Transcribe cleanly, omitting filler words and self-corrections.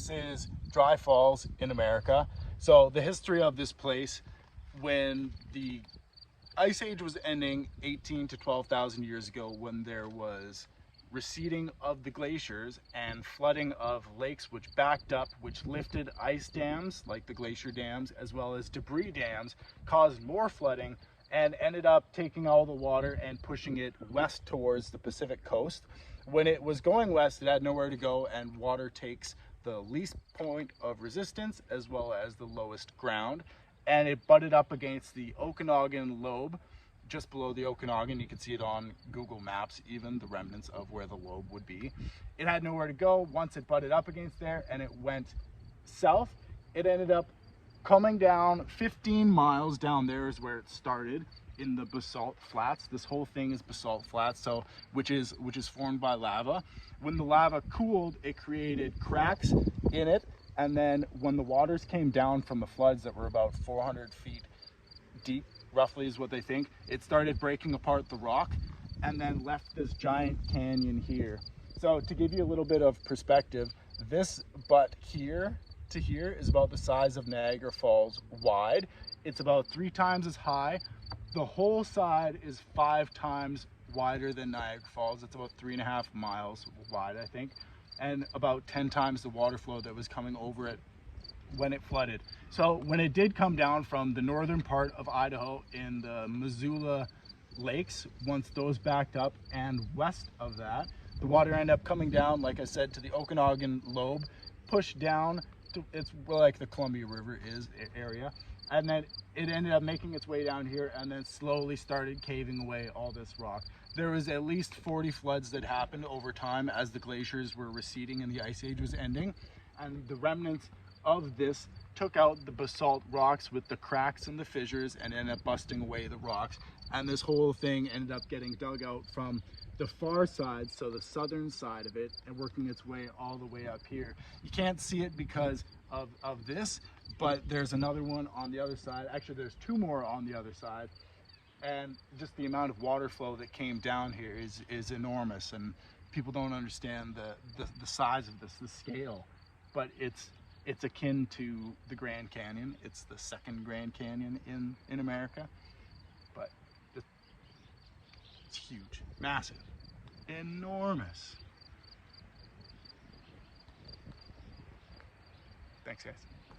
This is Dry Falls in America. So the history of this place, when the Ice Age was ending 18 to 12,000 years ago, when there was receding of the glaciers and flooding of lakes which backed up, which lifted ice dams like the glacier dams, as well as debris dams, caused more flooding and ended up taking all the water and pushing it west towards the Pacific coast. When it was going west, it had nowhere to go, and water takes the least point of resistance as well as the lowest ground, and it butted up against the Okanagan lobe. Just below the Okanagan, you can see it on Google Maps, even the remnants of where the lobe would be. It had nowhere to go. Once it butted up against there and it went south, it ended up coming down 15 miles. Down there is where it started, in the basalt flats. This whole thing is basalt flats, so which is formed by lava. When the lava cooled, it created cracks in it, and then when the waters came down from the floods that were about 400 feet deep, roughly is what they think, it started breaking apart the rock and then left this giant canyon here. So to give you a little bit of perspective, this butt here to here is about the size of Niagara Falls wide. It's about 3 times as high. The whole side is 5 times wider than Niagara Falls. It's about 3.5 miles wide, I think, and about 10 times the water flow that was coming over it when it flooded. So when it did come down from the northern part of Idaho in the Missoula lakes, once those backed up, and west of that, the water ended up coming down, like I said, to the Okanagan lobe, pushed down to, it's like the Columbia River is area, and then it ended up making its way down here and then slowly started caving away all this rock. There was at least 40 floods that happened over time as the glaciers were receding and the Ice Age was ending, and the remnants of this took out the basalt rocks with the cracks and the fissures and ended up busting away the rocks, and this whole thing ended up getting dug out from the far side, so the southern side of it, and working its way all the way up here. You can't see it because of this, but there's another one on the other side. Actually, there's 2 more on the other side, and just the amount of water flow that came down here is enormous, and people don't understand the size of this, the scale, but it's akin to the Grand Canyon. It's the second Grand Canyon in America, but it's huge, massive, enormous. Thanks, guys.